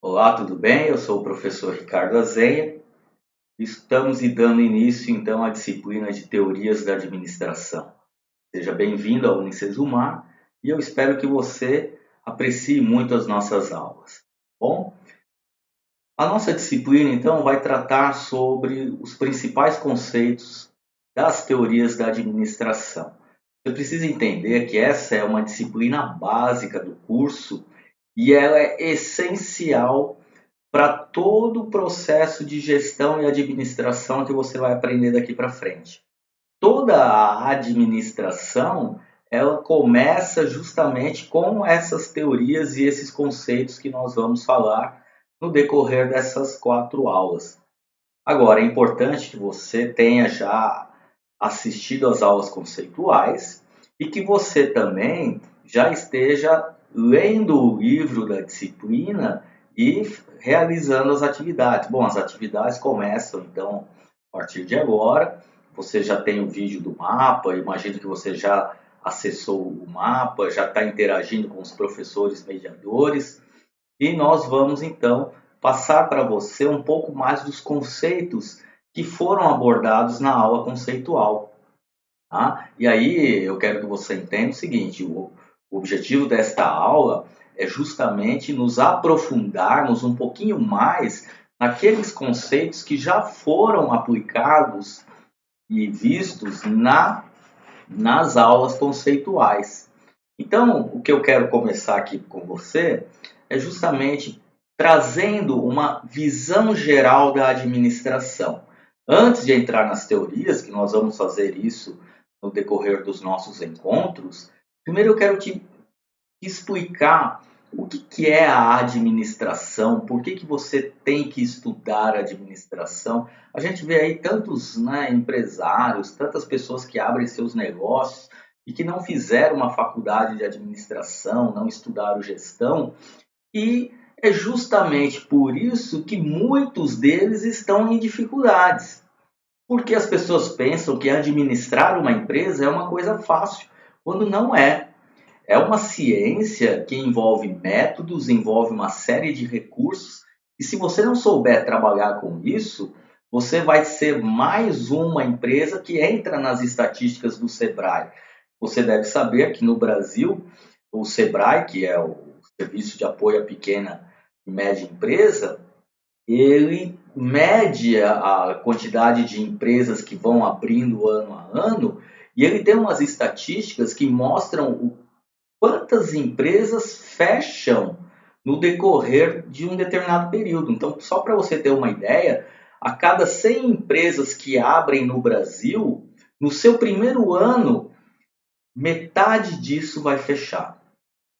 Olá, tudo bem? Eu sou o professor Ricardo Azeia. Estamos dando início então à disciplina de Teorias da Administração. Seja bem-vindo ao Unicesumar e eu espero que você aprecie muito as nossas aulas. Bom, a nossa disciplina então vai tratar sobre os principais conceitos das teorias da administração. Você precisa entender que essa é uma disciplina básica do curso e ela é essencial para todo o processo de gestão e administração que você vai aprender daqui para frente. Toda a administração, ela começa justamente com essas teorias e esses conceitos que nós vamos falar no decorrer dessas 4 aulas. Agora, é importante que você tenha já assistido às aulas conceituais e que você também já esteja lendo o livro da disciplina e realizando as atividades. Bom, as atividades começam então a partir de agora. Você já tem o vídeo do mapa, imagino que você já acessou o mapa, já está interagindo com os professores mediadores. E nós vamos então passar para você um pouco mais dos conceitos que foram abordados na aula conceitual. Tá? E aí eu quero que você entenda o seguinte: o objetivo desta aula é justamente nos aprofundarmos um pouquinho mais naqueles conceitos que já foram aplicados e vistos nas aulas conceituais. Então, o que eu quero começar aqui com você é justamente trazendo uma visão geral da administração. Antes de entrar nas teorias, que nós vamos fazer isso no decorrer dos nossos encontros, primeiro eu quero te explicar o que é a administração, por que você tem que estudar administração. A gente vê aí tantos empresários, tantas pessoas que abrem seus negócios e que não fizeram uma faculdade de administração, não estudaram gestão, e é justamente por isso que muitos deles estão em dificuldades. Porque as pessoas pensam que administrar uma empresa é uma coisa fácil, quando não é. É uma ciência que envolve métodos, envolve uma série de recursos, e se você não souber trabalhar com isso, você vai ser mais uma empresa que entra nas estatísticas do Sebrae. Você deve saber que no Brasil, o Sebrae, que é o Serviço de Apoio à Pequena e Média Empresa, ele mede a quantidade de empresas que vão abrindo ano a ano, e ele tem umas estatísticas que mostram quantas empresas fecham no decorrer de um determinado período. Então, só para você ter uma ideia, a cada 100 empresas que abrem no Brasil, no seu primeiro ano, metade disso vai fechar.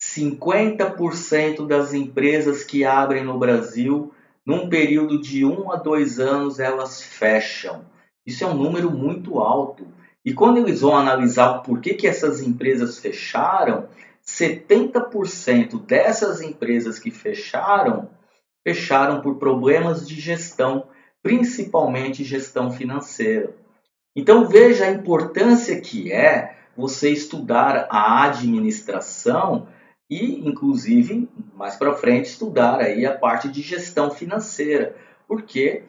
50% das empresas que abrem no Brasil, num período de 1 a 2 anos, elas fecham. Isso é um número muito alto. E quando eles vão analisar por que essas empresas fecharam, 70% dessas empresas que fecharam por problemas de gestão, principalmente gestão financeira. Então veja a importância que é você estudar a administração e, inclusive, mais para frente, estudar aí a parte de gestão financeira, porque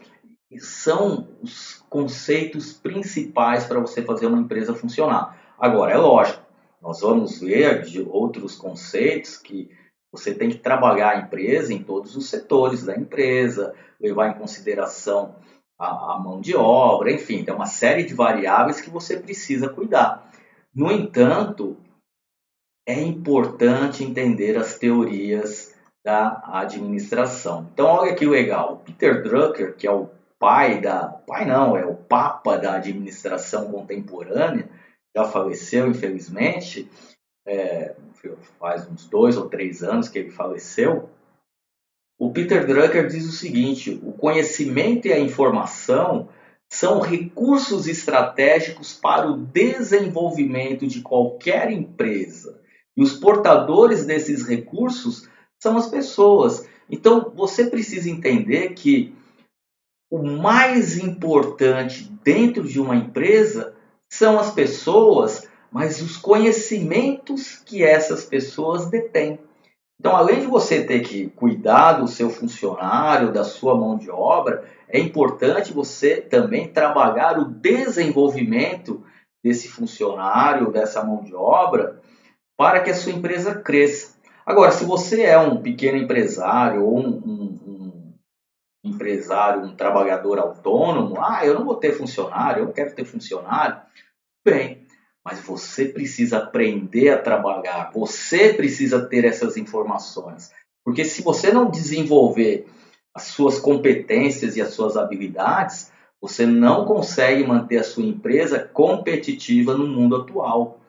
são os conceitos principais para você fazer uma empresa funcionar. Agora, é lógico, nós vamos ver de outros conceitos que você tem que trabalhar a empresa em todos os setores da empresa, levar em consideração a mão de obra, enfim, tem uma série de variáveis que você precisa cuidar. No entanto, é importante entender as teorias da administração. Então, olha que legal, o Peter Drucker, que é o é o papa da administração contemporânea, já faleceu, infelizmente, faz uns 2 ou 3 anos que ele faleceu. O Peter Drucker diz o seguinte: o conhecimento e a informação são recursos estratégicos para o desenvolvimento de qualquer empresa. E os portadores desses recursos são as pessoas. Então, você precisa entender que o mais importante dentro de uma empresa são as pessoas, mas os conhecimentos que essas pessoas detêm. Então, além de você ter que cuidar do seu funcionário, da sua mão de obra, é importante você também trabalhar o desenvolvimento desse funcionário, dessa mão de obra, para que a sua empresa cresça. Agora, se você é um pequeno empresário ou um empresário, um trabalhador autônomo, eu não vou ter funcionário, eu não quero ter funcionário, bem, mas você precisa aprender a trabalhar, você precisa ter essas informações. Porque se você não desenvolver as suas competências e as suas habilidades, você não consegue manter a sua empresa competitiva no mundo atual.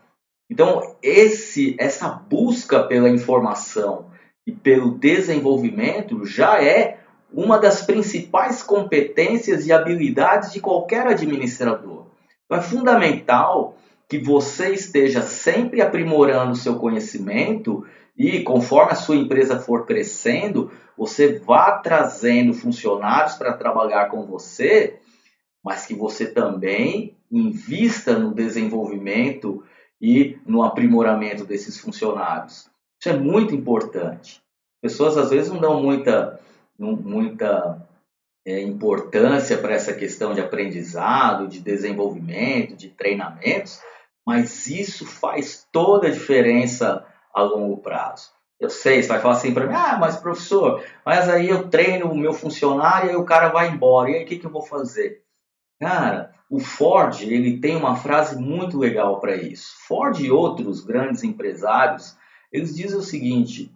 Então, essa busca pela informação e pelo desenvolvimento já é uma das principais competências e habilidades de qualquer administrador. Então, é fundamental que você esteja sempre aprimorando o seu conhecimento e, conforme a sua empresa for crescendo, você vá trazendo funcionários para trabalhar com você, mas que você também invista no desenvolvimento e no aprimoramento desses funcionários. Isso é muito importante. As pessoas às vezes não dão muita importância para essa questão de aprendizado, de desenvolvimento, de treinamentos, mas isso faz toda a diferença a longo prazo. Eu sei, você vai falar assim para mim, mas professor, mas aí eu treino o meu funcionário e o cara vai embora, e aí o que eu vou fazer? Cara, o Ford, ele tem uma frase muito legal para isso. Ford e outros grandes empresários, eles dizem o seguinte: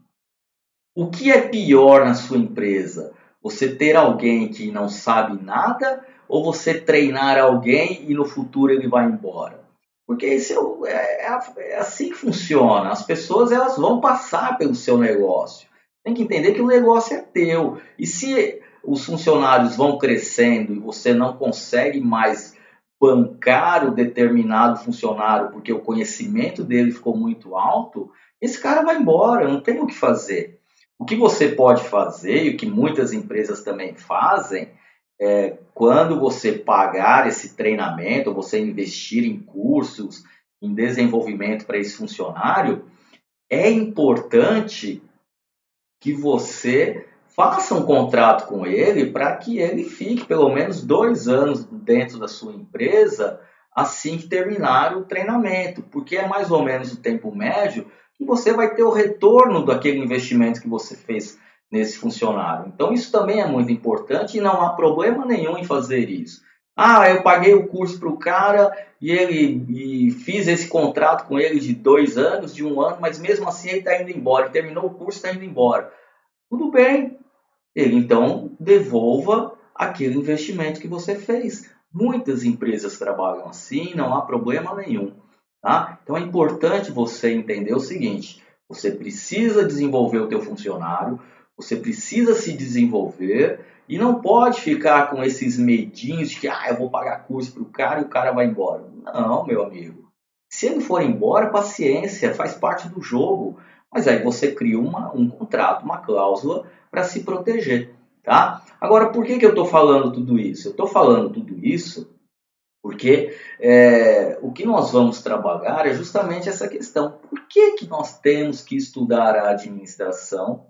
o que é pior na sua empresa? Você ter alguém que não sabe nada ou você treinar alguém e no futuro ele vai embora? Porque é assim que funciona. As pessoas elas vão passar pelo seu negócio. Tem que entender que o negócio é teu. E se os funcionários vão crescendo e você não consegue mais bancar o determinado funcionário porque o conhecimento dele ficou muito alto, esse cara vai embora, não tem o que fazer. O que você pode fazer, e o que muitas empresas também fazem, é quando você pagar esse treinamento, você investir em cursos, em desenvolvimento para esse funcionário, é importante que você faça um contrato com ele para que ele fique pelo menos 2 anos dentro da sua empresa assim que terminar o treinamento, porque é mais ou menos o tempo médio que você vai ter o retorno daquele investimento que você fez nesse funcionário. Então isso também é muito importante e não há problema nenhum em fazer isso. Eu paguei o curso para o cara e fiz esse contrato com ele de 2 anos, de 1 ano, mas mesmo assim ele está indo embora. Ele terminou o curso e está indo embora. Tudo bem, ele então devolva aquele investimento que você fez. Muitas empresas trabalham assim, não há problema nenhum. Tá? Então é importante você entender o seguinte: você precisa desenvolver o teu funcionário, você precisa se desenvolver e não pode ficar com esses medinhos de que eu vou pagar curso para o cara e o cara vai embora. Não, meu amigo. Se ele for embora, paciência, faz parte do jogo. Mas aí você cria um contrato, uma cláusula para se proteger. Tá? Agora, por que eu estou falando tudo isso? Eu estou falando tudo isso porque o que nós vamos trabalhar é justamente essa questão. Por que nós temos que estudar a administração?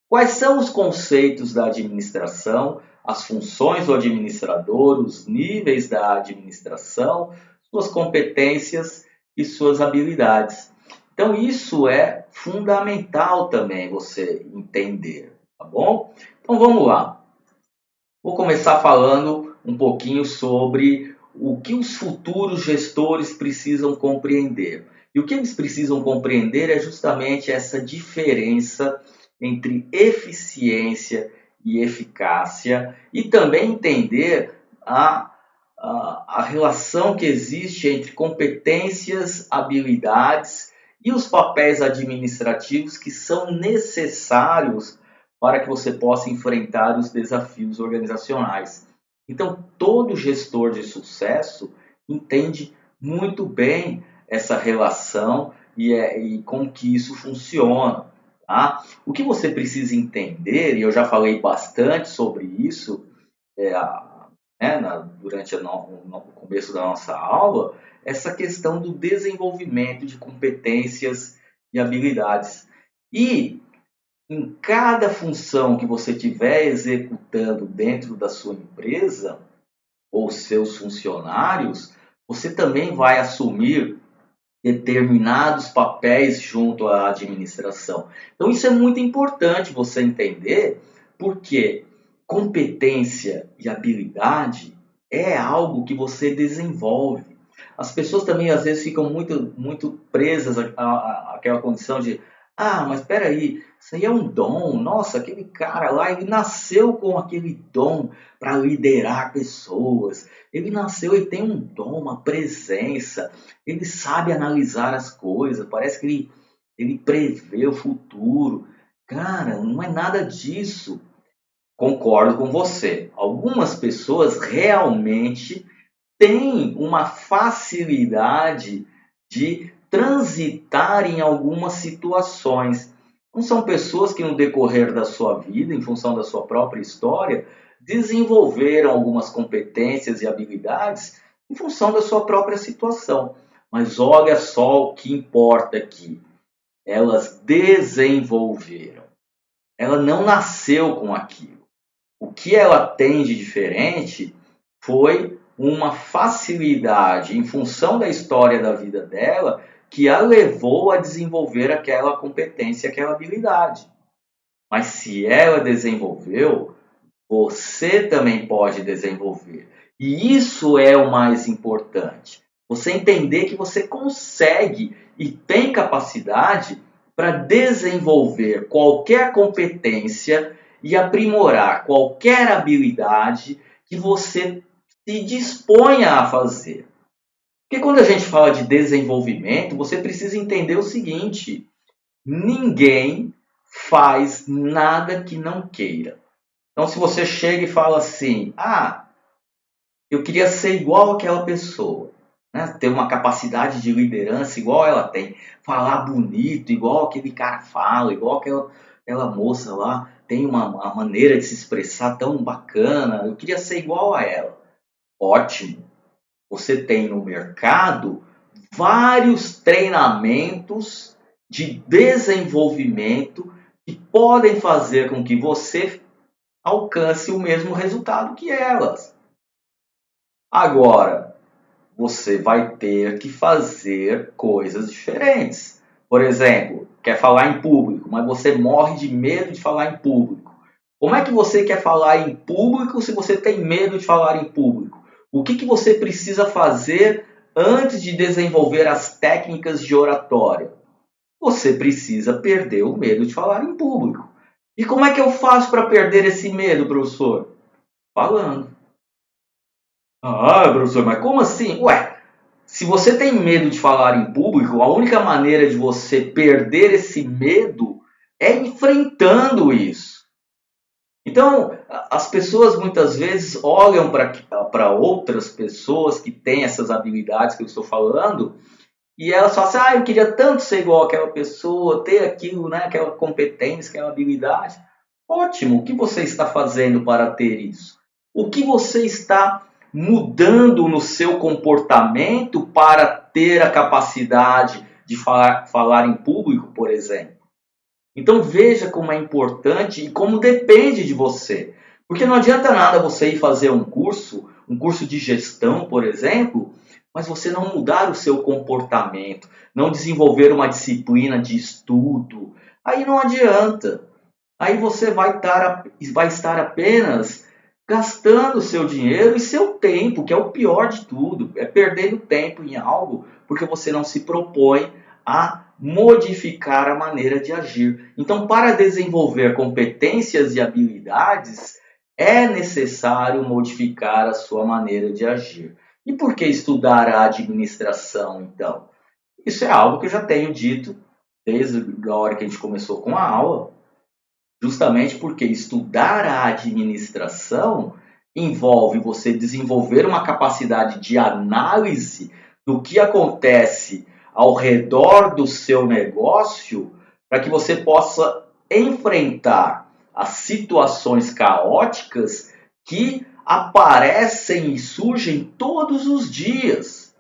Quais são os conceitos da administração, as funções do administrador, os níveis da administração, suas competências e suas habilidades? Então, isso é fundamental também você entender, tá bom? Então, vamos lá. Vou começar falando um pouquinho sobre o que os futuros gestores precisam compreender. E o que eles precisam compreender é justamente essa diferença entre eficiência e eficácia e também entender a relação que existe entre competências, habilidades e os papéis administrativos que são necessários para que você possa enfrentar os desafios organizacionais. Então, todo gestor de sucesso entende muito bem essa relação e como que isso funciona. Tá? O que você precisa entender, e eu já falei bastante sobre isso durante o começo da nossa aula, essa questão do desenvolvimento de competências e habilidades. E em cada função que você estiver executando dentro da sua empresa ou seus funcionários, você também vai assumir determinados papéis junto à administração. Então isso é muito importante você entender, porque competência e habilidade é algo que você desenvolve. As pessoas também às vezes ficam muito presas àquela condição de mas espera aí, isso aí é um dom. Nossa, aquele cara lá, ele nasceu com aquele dom para liderar pessoas. Ele nasceu e tem um dom, uma presença. Ele sabe analisar as coisas, parece que ele prevê o futuro. Cara, não é nada disso. Concordo com você. Algumas pessoas realmente têm uma facilidade de transitar em algumas situações. Não são pessoas que no decorrer da sua vida, em função da sua própria história, desenvolveram algumas competências e habilidades em função da sua própria situação. Mas olha só o que importa aqui. Elas desenvolveram. Ela não nasceu com aquilo. O que ela tem de diferente foi uma facilidade em função da história da vida dela que a levou a desenvolver aquela competência, aquela habilidade. Mas se ela desenvolveu, você também pode desenvolver. E isso é o mais importante. Você entender que você consegue e tem capacidade para desenvolver qualquer competência e aprimorar qualquer habilidade que você se disponha a fazer. Porque quando a gente fala de desenvolvimento, você precisa entender o seguinte: ninguém faz nada que não queira. Então, se você chega e fala assim, eu queria ser igual àquela pessoa, né? Ter uma capacidade de liderança igual ela tem, falar bonito, igual aquele cara fala, igual aquela moça lá, tem uma maneira de se expressar tão bacana, eu queria ser igual a ela. Ótimo! Você tem no mercado vários treinamentos de desenvolvimento que podem fazer com que você alcance o mesmo resultado que elas. Agora, você vai ter que fazer coisas diferentes. Por exemplo, quer falar em público, mas você morre de medo de falar em público. Como é que você quer falar em público se você tem medo de falar em público? O que você precisa fazer antes de desenvolver as técnicas de oratória? Você precisa perder o medo de falar em público. E como é que eu faço para perder esse medo, professor? Falando. Professor, mas como assim? Ué, se você tem medo de falar em público, a única maneira de você perder esse medo é enfrentando isso. Então, as pessoas muitas vezes olham para outras pessoas que têm essas habilidades que eu estou falando e elas falam assim, eu queria tanto ser igual àquela pessoa, ter aquilo, né, aquela competência, aquela habilidade. Ótimo, o que você está fazendo para ter isso? O que você está mudando no seu comportamento para ter a capacidade de falar em público, por exemplo? Então veja como é importante e como depende de você. Porque não adianta nada você ir fazer um curso de gestão, por exemplo, mas você não mudar o seu comportamento, não desenvolver uma disciplina de estudo. Aí não adianta. Aí você vai estar apenas gastando seu dinheiro e seu tempo, que é o pior de tudo. É perdendo tempo em algo porque você não se propõe a modificar a maneira de agir. Então, para desenvolver competências e habilidades, é necessário modificar a sua maneira de agir. E por que estudar a administração, então? Isso é algo que eu já tenho dito desde a hora que a gente começou com a aula, justamente porque estudar a administração envolve você desenvolver uma capacidade de análise do que acontece ao redor do seu negócio para que você possa enfrentar as situações caóticas que aparecem e surgem todos os dias.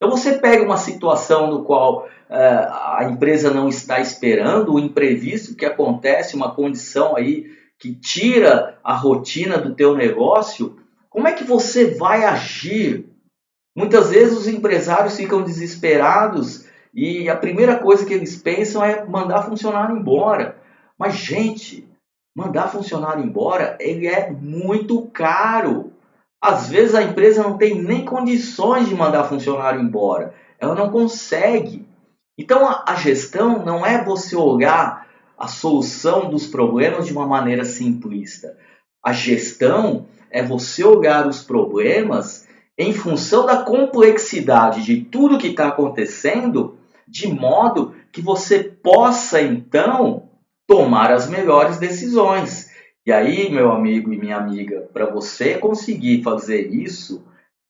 Então você pega uma situação no qual a empresa não está esperando, o imprevisto que acontece, uma condição aí que tira a rotina do teu negócio, como é que você vai agir? Muitas vezes os empresários ficam desesperados e a primeira coisa que eles pensam é mandar funcionário embora. Mas, gente, mandar funcionário embora, ele é muito caro. Às vezes a empresa não tem nem condições de mandar funcionário embora. Ela não consegue. Então a gestão não é você olhar a solução dos problemas de uma maneira simplista. A gestão é você olhar os problemas em função da complexidade de tudo que está acontecendo, de modo que você possa então tomar as melhores decisões. E aí, meu amigo e minha amiga, para você conseguir fazer isso,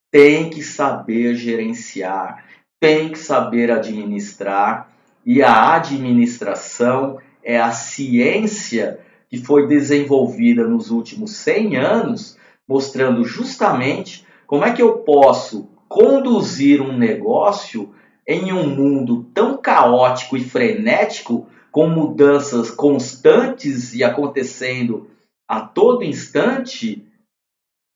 tem que saber gerenciar, tem que saber administrar, e a administração é a ciência que foi desenvolvida nos últimos 100 anos, mostrando justamente como é que eu posso conduzir um negócio em um mundo tão caótico e frenético, com mudanças constantes e acontecendo a todo instante,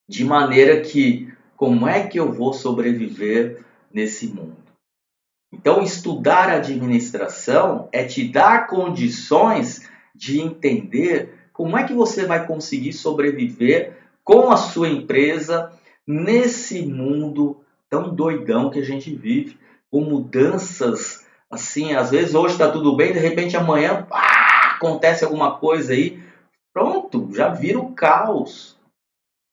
de maneira que como é que eu vou sobreviver nesse mundo? Então, estudar administração é te dar condições de entender como é que você vai conseguir sobreviver com a sua empresa nesse mundo tão doidão que a gente vive, com mudanças assim, às vezes hoje está tudo bem, de repente amanhã acontece alguma coisa aí, pronto, já vira o caos,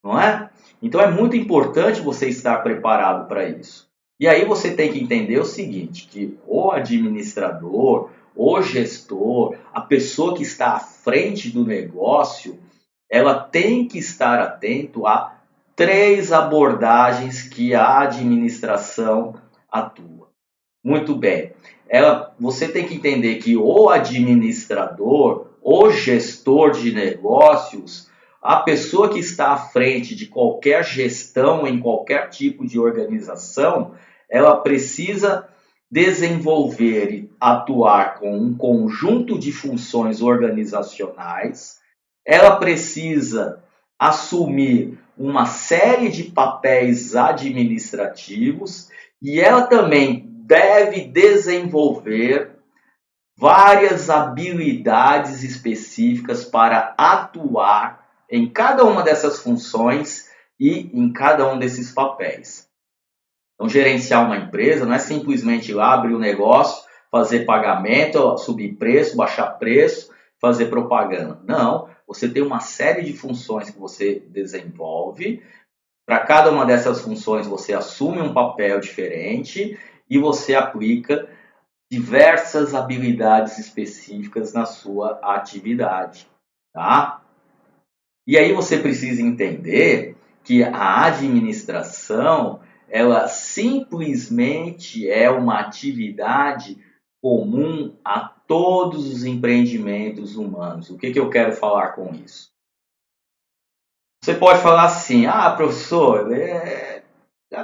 não é? Então é muito importante você estar preparado para isso. E aí você tem que entender o seguinte, que o administrador, o gestor, a pessoa que está à frente do negócio, ela tem que estar atento a 3 abordagens que a administração atua. Muito bem. Você tem que entender que o administrador, o gestor de negócios, a pessoa que está à frente de qualquer gestão em qualquer tipo de organização, ela precisa desenvolver e atuar com um conjunto de funções organizacionais, ela precisa assumir uma série de papéis administrativos e ela também deve desenvolver várias habilidades específicas para atuar em cada uma dessas funções e em cada um desses papéis. Então, gerenciar uma empresa não é simplesmente ir lá abrir um negócio, fazer pagamento, subir preço, baixar preço, fazer propaganda. Não, você tem uma série de funções que você desenvolve. Para cada uma dessas funções você assume um papel diferente e você aplica diversas habilidades específicas na sua atividade, tá? E aí você precisa entender que a administração, ela simplesmente é uma atividade comum a todos os empreendimentos humanos. O que eu quero falar com isso? Você pode falar assim, professor,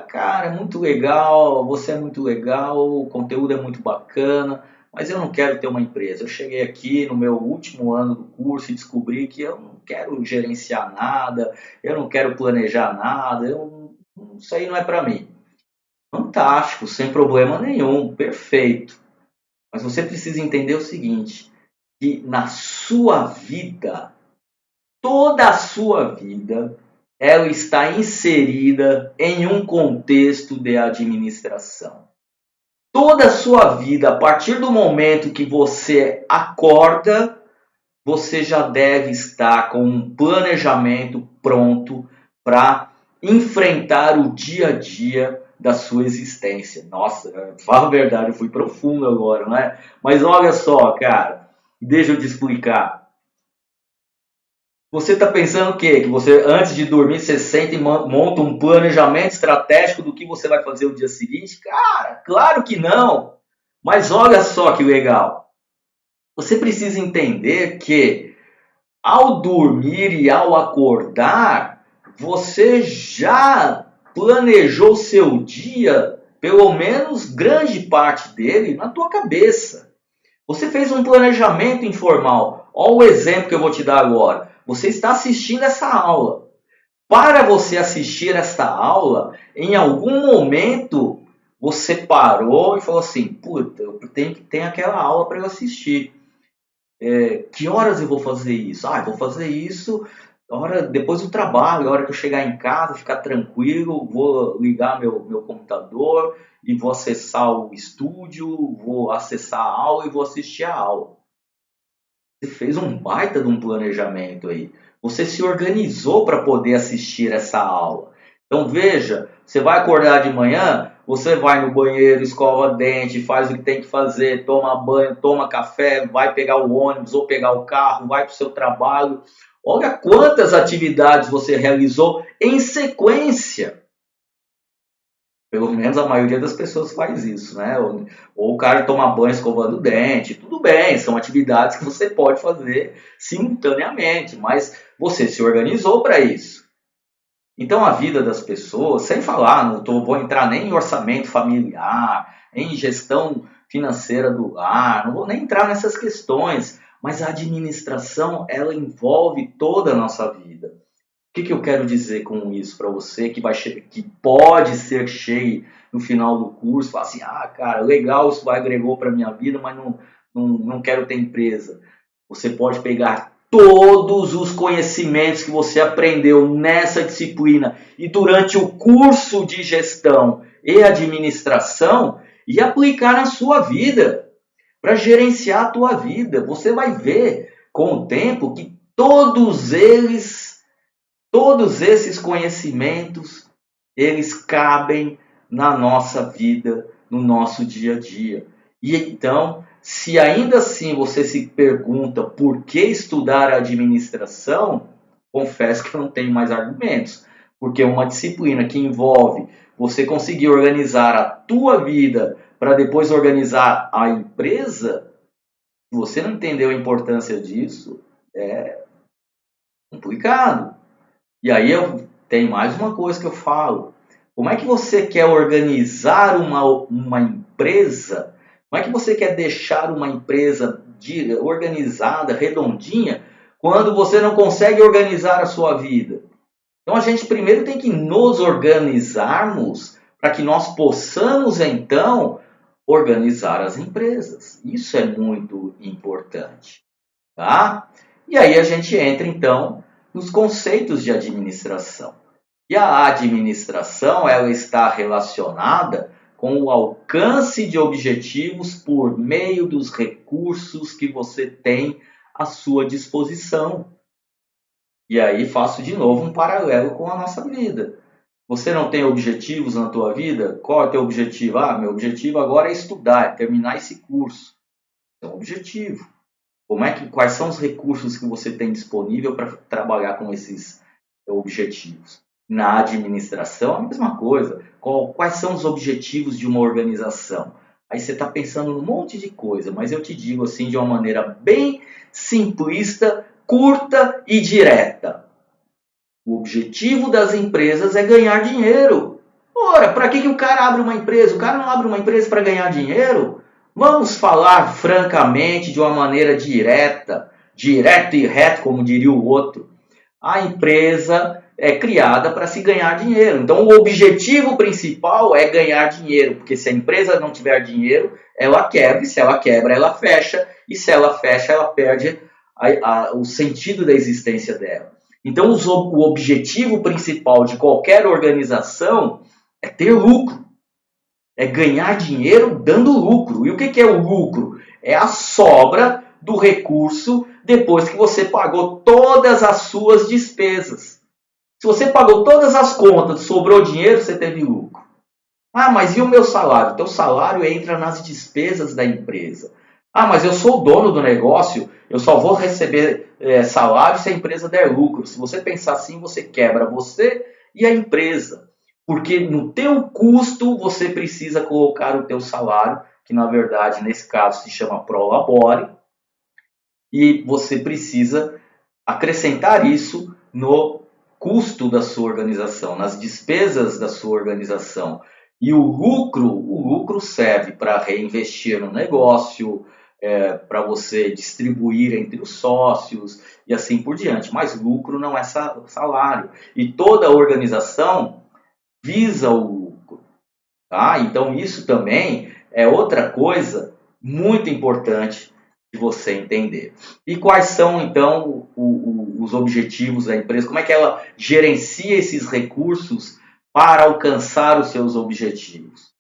cara, é muito legal, você é muito legal, o conteúdo é muito bacana, mas eu não quero ter uma empresa. Eu cheguei aqui no meu último ano do curso e descobri que eu não quero gerenciar nada, eu não quero planejar nada, isso aí não é para mim. Fantástico, sem problema nenhum, perfeito. Mas você precisa entender o seguinte, que na sua vida, toda a sua vida, ela está inserida em um contexto de administração. Toda a sua vida, a partir do momento que você acorda, você já deve estar com um planejamento pronto para enfrentar o dia a dia da sua existência. Nossa, fala a verdade, eu fui profundo agora, não é? Mas olha só, cara, deixa eu te explicar. Você está pensando o quê? Que você, antes de dormir, você senta e monta um planejamento estratégico do que você vai fazer o dia seguinte? Cara, claro que não! Mas olha só que legal. Você precisa entender que ao dormir e ao acordar, você já planejou seu dia pelo menos grande parte dele, na tua cabeça. Você fez um planejamento informal. Olha o exemplo que eu vou te dar agora. Você está assistindo essa aula. Para você assistir esta aula, em algum momento você parou e falou assim, puta, eu tenho que ter aquela aula para eu assistir. Que horas eu vou fazer isso? Eu vou fazer isso depois do trabalho, a hora que eu chegar em casa, ficar tranquilo, vou ligar meu computador e vou acessar o estúdio, vou acessar a aula e vou assistir a aula. Você fez um baita de um planejamento aí. Você se organizou para poder assistir essa aula. Então veja, você vai acordar de manhã, você vai no banheiro, escova dente, faz o que tem que fazer, toma banho, toma café, vai pegar o ônibus ou pegar o carro, vai para o seu trabalho. Olha quantas atividades você realizou em sequência. Pelo menos a maioria das pessoas faz isso, né? Ou o cara toma banho escovando o dente. Tudo bem, são atividades que você pode fazer simultaneamente, mas você se organizou para isso. Então a vida das pessoas, sem falar, vou entrar nem em orçamento familiar, em gestão financeira do lar, não vou nem entrar nessas questões, mas a administração, ela envolve toda a nossa vida. O que eu quero dizer com isso para você que pode ser cheio no final do curso, falar assim, cara, legal, isso agregou para minha vida, mas não quero ter empresa. Você pode pegar todos os conhecimentos que você aprendeu nessa disciplina e durante o curso de gestão e administração e aplicar na sua vida, para gerenciar a tua vida. Você vai ver com o tempo que todos esses conhecimentos, eles cabem na nossa vida, no nosso dia a dia. E então, se ainda assim você se pergunta por que estudar administração, confesso que eu não tenho mais argumentos. Porque é uma disciplina que envolve você conseguir organizar a tua vida para depois organizar a empresa, se você não entendeu a importância disso, é complicado. E aí tem mais uma coisa que eu falo. Como é que você quer organizar uma empresa? Como é que você quer deixar uma empresa organizada, redondinha, quando você não consegue organizar a sua vida? Então a gente primeiro tem que nos organizarmos para que nós possamos então organizar as empresas. Isso é muito importante, tá? E aí a gente entra então nos conceitos de administração. E a administração, ela está relacionada com o alcance de objetivos por meio dos recursos que você tem à sua disposição. E aí faço de novo um paralelo com a nossa vida. Você não tem objetivos na tua vida? Qual é o teu objetivo? Meu objetivo agora é estudar, é terminar esse curso. É um objetivo. Quais são os recursos que você tem disponível para trabalhar com esses objetivos? Na administração, a mesma coisa. Quais são os objetivos de uma organização? Aí você está pensando num monte de coisa, mas eu te digo assim de uma maneira bem simplista, curta e direta. O objetivo das empresas é ganhar dinheiro. Ora, para que o cara abre uma empresa? O cara não abre uma empresa para ganhar dinheiro? Vamos falar francamente, de uma maneira direta, direto e reto, como diria o outro. A empresa é criada para se ganhar dinheiro. Então, o objetivo principal é ganhar dinheiro, porque se a empresa não tiver dinheiro, ela quebra, e se ela quebra, ela fecha, e se ela fecha, ela perde o sentido da existência dela. Então, o objetivo principal de qualquer organização é ter lucro. É ganhar dinheiro dando lucro. E o que é o lucro? É a sobra do recurso depois que você pagou todas as suas despesas. Se você pagou todas as contas, sobrou dinheiro, você teve lucro. Mas e o meu salário? O teu salário entra nas despesas da empresa. Mas eu sou o dono do negócio, eu só vou receber salário se a empresa der lucro. Se você pensar assim, você quebra você e a empresa. Porque no teu custo você precisa colocar o teu salário, que na verdade nesse caso se chama prolabore, e você precisa acrescentar isso no custo da sua organização, nas despesas da sua organização. E o lucro serve para reinvestir no negócio, para você distribuir entre os sócios e assim por diante. Mas lucro não é salário. E toda organização visa o lucro. Tá? Então isso também é outra coisa muito importante de você entender. E quais são então os objetivos da empresa? Como é que ela gerencia esses recursos para alcançar os seus objetivos?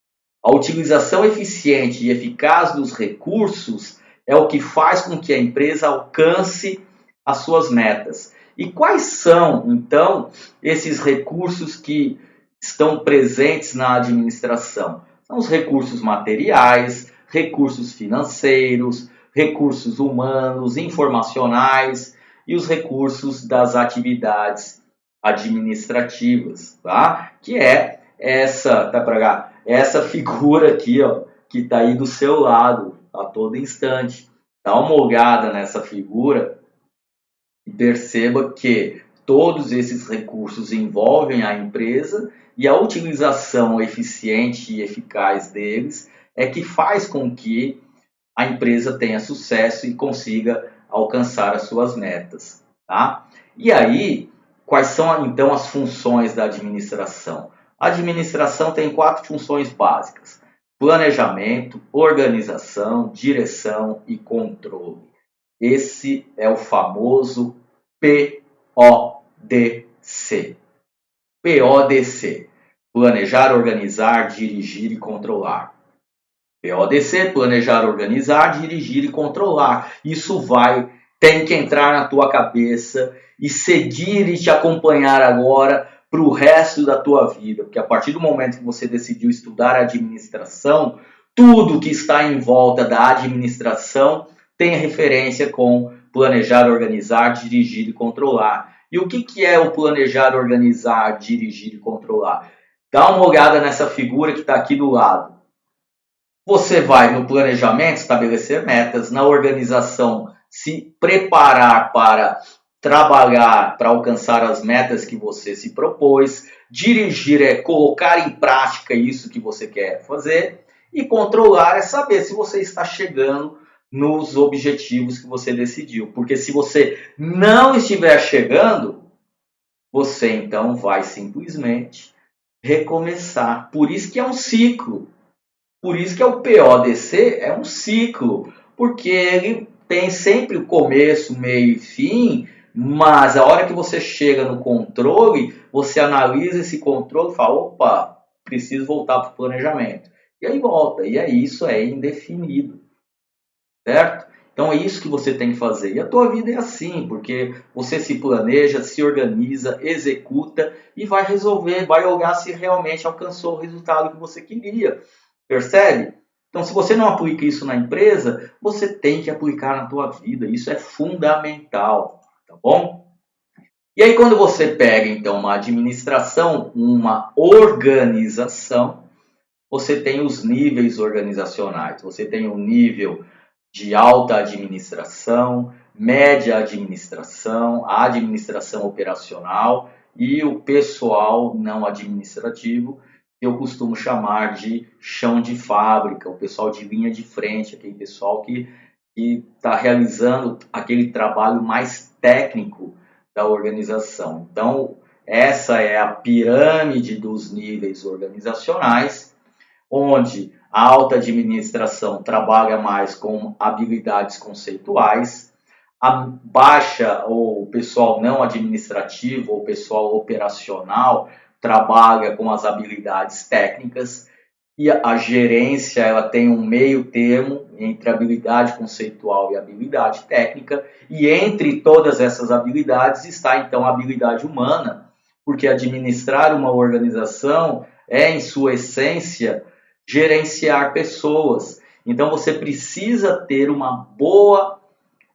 A utilização eficiente e eficaz dos recursos é o que faz com que a empresa alcance as suas metas. E quais são, então, esses recursos que estão presentes na administração? São os recursos materiais, recursos financeiros, recursos humanos, informacionais e os recursos das atividades administrativas, tá? Que é essa, tá para cá, essa figura aqui, ó, que está aí do seu lado a todo instante. Dá uma olhada nessa figura e perceba que todos esses recursos envolvem a empresa e a utilização eficiente e eficaz deles é que faz com que a empresa tenha sucesso e consiga alcançar as suas metas, tá? E aí, quais são então as funções da administração? A administração tem 4 funções básicas: planejamento, organização, direção e controle. Esse é o famoso PODC. PODC: planejar, organizar, dirigir e controlar. PODC: planejar, organizar, dirigir e controlar. Isso tem que entrar na tua cabeça e seguir e te acompanhar agora para o resto da tua vida. Porque a partir do momento que você decidiu estudar administração, tudo que está em volta da administração tem referência com planejar, organizar, dirigir e controlar. E o que é o planejar, organizar, dirigir e controlar? Dá uma olhada nessa figura que está aqui do lado. Você vai no planejamento estabelecer metas, na organização se preparar para trabalhar, para alcançar as metas que você se propôs, dirigir é colocar em prática isso que você quer fazer, e controlar é saber se você está chegando nos objetivos que você decidiu. Porque se você não estiver chegando, você então vai simplesmente recomeçar. Por isso que é um ciclo. Por isso que é o PODC, é um ciclo, porque ele tem sempre o começo, meio e fim, mas a hora que você chega no controle, você analisa esse controle e fala, opa, preciso voltar para o planejamento. E aí volta, e aí isso é indefinido, certo? Então é isso que você tem que fazer. E a tua vida é assim, porque você se planeja, se organiza, executa e vai resolver, vai olhar se realmente alcançou o resultado que você queria. Percebe? Então, se você não aplica isso na empresa, você tem que aplicar na tua vida. Isso é fundamental, tá bom? E aí, quando você pega, então, uma administração, uma organização, você tem os níveis organizacionais. Você tem o nível de alta administração, média administração, a administração operacional e o pessoal não administrativo, que eu costumo chamar de chão de fábrica, o pessoal de linha de frente, aquele pessoal que está realizando aquele trabalho mais técnico da organização. Então, essa é a pirâmide dos níveis organizacionais, onde a alta administração trabalha mais com habilidades conceituais, a baixa ou o pessoal não administrativo ou o pessoal operacional trabalha com as habilidades técnicas, e a gerência ela tem um meio termo entre habilidade conceitual e habilidade técnica, e entre todas essas habilidades está então a habilidade humana, porque administrar uma organização é, em sua essência, gerenciar pessoas. Então você precisa ter uma boa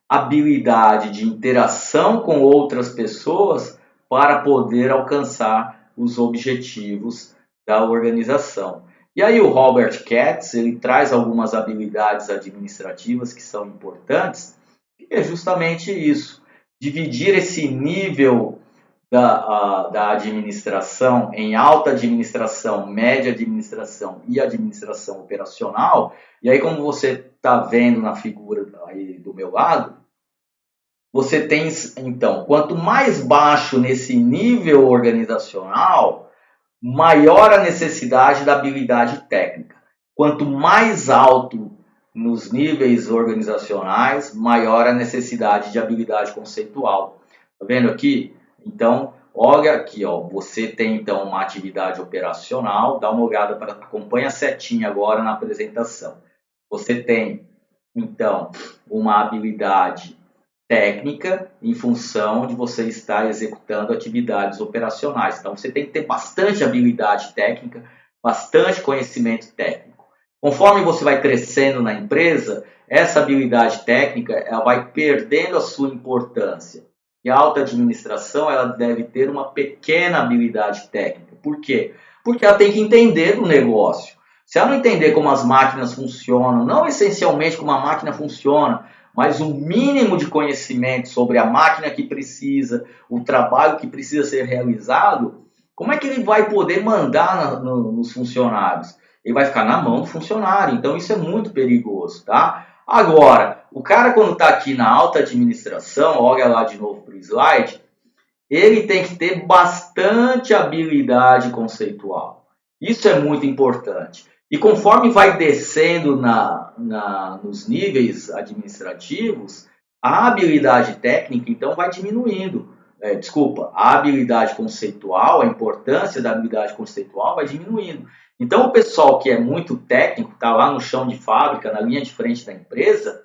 habilidade de interação com outras pessoas para poder alcançar os objetivos da organização. E aí o Robert Katz, ele traz algumas habilidades administrativas que são importantes, e é justamente isso, dividir esse nível da administração em alta administração, média administração e administração operacional. E aí, como você está vendo na figura aí do meu lado, você tem, então, quanto mais baixo nesse nível organizacional, maior a necessidade da habilidade técnica. Quanto mais alto nos níveis organizacionais, maior a necessidade de habilidade conceitual. Tá vendo aqui? Então, olha aqui, ó, você tem então uma atividade operacional, dá uma olhada, acompanha a setinha agora na apresentação. Você tem, então, uma habilidade técnica em função de você estar executando atividades operacionais. Então, você tem que ter bastante habilidade técnica, bastante conhecimento técnico. Conforme você vai crescendo na empresa, essa habilidade técnica ela vai perdendo a sua importância. E a alta administração ela deve ter uma pequena habilidade técnica. Por quê? Porque ela tem que entender do negócio. Se ela não entender como as máquinas funcionam, não essencialmente como a máquina funciona, mas um mínimo de conhecimento sobre a máquina que precisa, o trabalho que precisa ser realizado, como é que ele vai poder mandar nos funcionários? Ele vai ficar na mão do funcionário, então isso é muito perigoso, tá? Agora, o cara quando está aqui na alta administração, olha lá de novo para o slide, ele tem que ter bastante habilidade conceitual. Isso é muito importante. E conforme vai descendo nos níveis administrativos, a habilidade técnica, então, vai diminuindo. A habilidade conceitual, a importância da habilidade conceitual vai diminuindo. Então, o pessoal que é muito técnico, está lá no chão de fábrica, na linha de frente da empresa,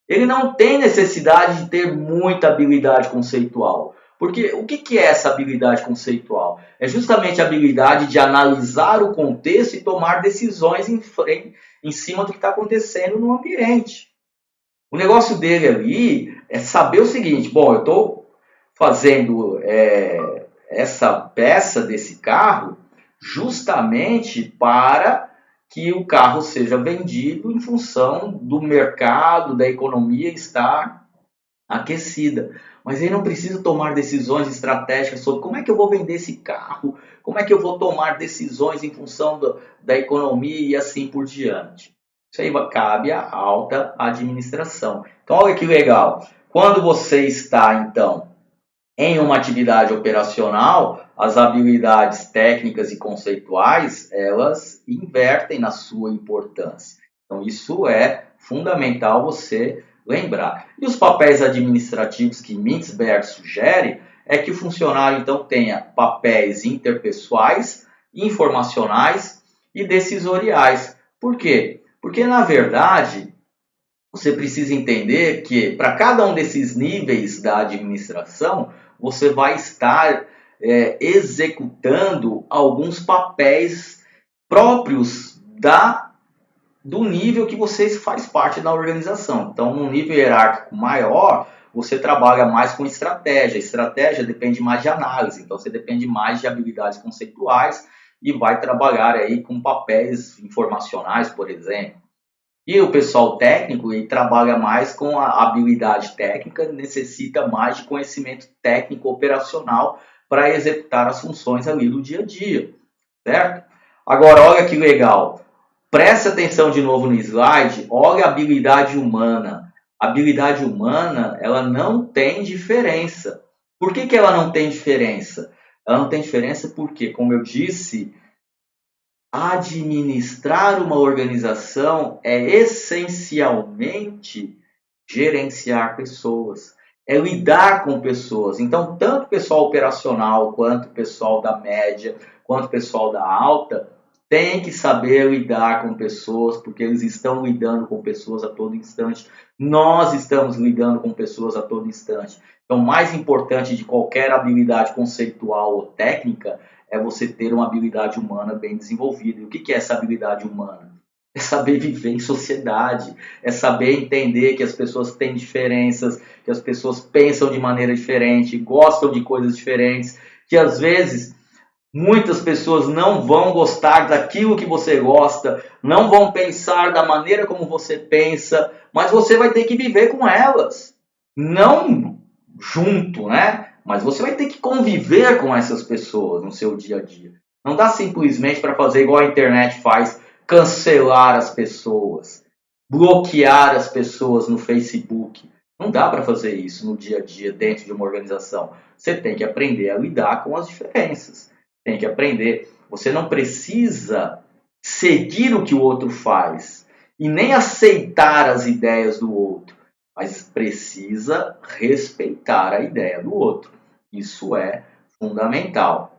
ele não tem necessidade de ter muita habilidade conceitual. Porque o que é essa habilidade conceitual? É justamente a habilidade de analisar o contexto e tomar decisões em cima do que está acontecendo no ambiente. O negócio dele ali é saber o seguinte, bom, eu estou fazendo essa peça desse carro justamente para que o carro seja vendido em função do mercado, da economia estar aquecida. Mas ele não precisa tomar decisões estratégicas sobre como é que eu vou vender esse carro, como é que eu vou tomar decisões em função da economia e assim por diante. Isso aí cabe à alta administração. Então, olha que legal. Quando você está, então, em uma atividade operacional, as habilidades técnicas e conceituais, elas invertem na sua importância. Então, isso é fundamental você lembrar. E os papéis administrativos que Mintzberg sugere é que o funcionário, então, tenha papéis interpessoais, informacionais e decisoriais. Por quê? Porque, na verdade, você precisa entender que para cada um desses níveis da administração, você vai estar executando alguns papéis próprios do nível que você faz parte da organização. Então, num nível hierárquico maior, você trabalha mais com estratégia. Estratégia depende mais de análise, então você depende mais de habilidades conceituais e vai trabalhar aí com papéis informacionais, por exemplo. E o pessoal técnico ele trabalha mais com a habilidade técnica, necessita mais de conhecimento técnico operacional para executar as funções ali do dia a dia, certo? Agora, olha que legal. Presta atenção de novo no slide, olha a habilidade humana. A habilidade humana, ela não tem diferença. Por que ela não tem diferença? Ela não tem diferença porque, como eu disse, administrar uma organização é essencialmente gerenciar pessoas, é lidar com pessoas. Então, tanto o pessoal operacional, quanto o pessoal da média, quanto o pessoal da alta, tem que saber lidar com pessoas, porque eles estão lidando com pessoas a todo instante. Nós estamos lidando com pessoas a todo instante. Então, mais importante de qualquer habilidade conceitual ou técnica é você ter uma habilidade humana bem desenvolvida. E o que é essa habilidade humana? É saber viver em sociedade, é saber entender que as pessoas têm diferenças, que as pessoas pensam de maneira diferente, gostam de coisas diferentes, que às vezes muitas pessoas não vão gostar daquilo que você gosta, não vão pensar da maneira como você pensa, mas você vai ter que viver com elas, não junto, né? mas você vai ter que conviver com essas pessoas no seu dia a dia. Não dá simplesmente para fazer igual a internet faz, cancelar as pessoas, bloquear as pessoas no Facebook. Não dá para fazer isso no dia a dia dentro de uma organização. Você tem que aprender a lidar com as diferenças. Tem que aprender. Você não precisa seguir o que o outro faz e nem aceitar as ideias do outro, mas precisa respeitar a ideia do outro. Isso é fundamental,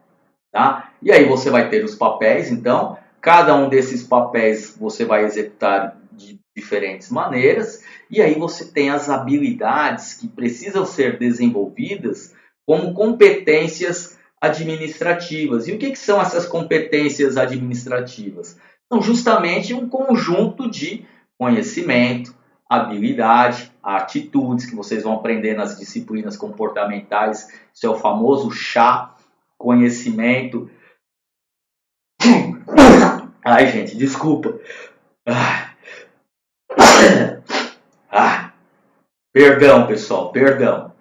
tá? E aí você vai ter os papéis, então, cada um desses papéis você vai executar de diferentes maneiras, e aí você tem as habilidades que precisam ser desenvolvidas como competências administrativas. E o que são essas competências administrativas? São justamente um conjunto de conhecimento, habilidade, atitudes que vocês vão aprender nas disciplinas comportamentais. Isso é o famoso chá, conhecimento. Ai, gente, desculpa. Perdão, pessoal, perdão.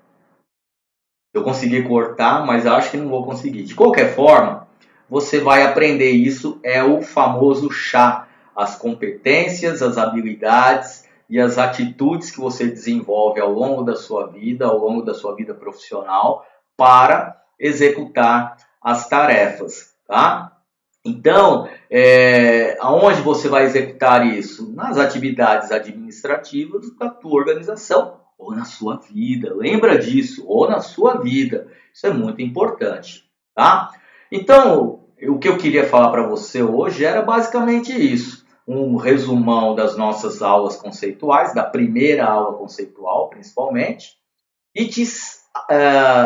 Eu consegui cortar, mas acho que não vou conseguir. De qualquer forma, você vai aprender isso, é o famoso chá. As competências, as habilidades e as atitudes que você desenvolve ao longo da sua vida profissional, para executar as tarefas, tá? Então, aonde você vai executar isso? Nas atividades administrativas da tua organização ou na sua vida. Lembra disso, ou na sua vida. Isso é muito importante, tá? Então, o que eu queria falar para você hoje era basicamente isso. Um resumão das nossas aulas conceituais, da primeira aula conceitual, principalmente, e te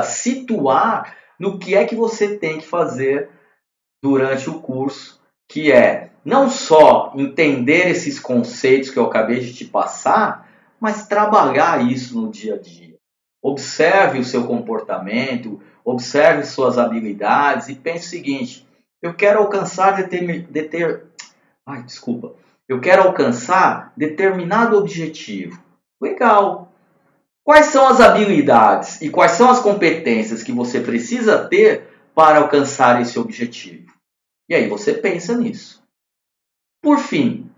situar no que é que você tem que fazer durante o curso, que é não só entender esses conceitos que eu acabei de te passar, mas trabalhar isso no dia a dia. Observe o seu comportamento, observe suas habilidades e pense o seguinte: eu quero alcançar eu quero alcançar determinado objetivo. Legal. Quais são as habilidades e quais são as competências que você precisa ter para alcançar esse objetivo? E aí você pensa nisso. Por fim,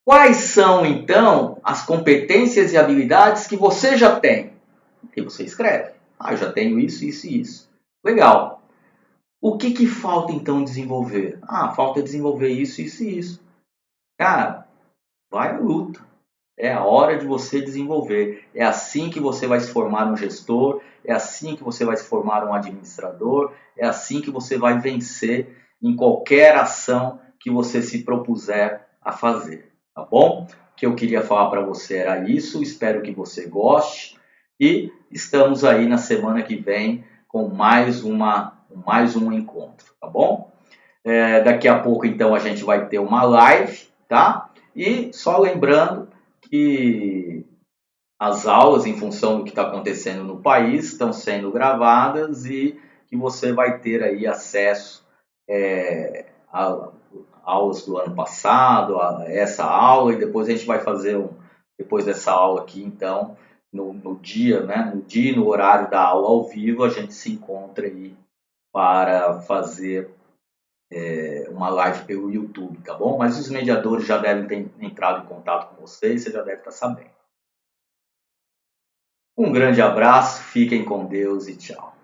quais são então as competências e habilidades que você já tem? E você escreve. Eu já tenho isso, isso e isso. Legal. O que falta então desenvolver? Falta desenvolver isso, isso e isso. Cara, vai à luta. É a hora de você desenvolver. É assim que você vai se formar um gestor, é assim que você vai se formar um administrador, é assim que você vai vencer em qualquer ação que você se propuser a fazer, tá bom? O que eu queria falar para você era isso, espero que você goste e estamos aí na semana que vem com mais um encontro, tá bom? Daqui a pouco então a gente vai ter uma live, tá? E só lembrando que as aulas, em função do que está acontecendo no país, estão sendo gravadas e que você vai ter aí acesso a aulas do ano passado, a essa aula, e depois a gente vai fazer depois dessa aula aqui, então, no dia, né, e no horário da aula ao vivo, a gente se encontra aí para fazer uma live pelo YouTube, tá bom? Mas os mediadores já devem ter entrado em contato com vocês, você já deve estar sabendo. Um grande abraço, fiquem com Deus e tchau.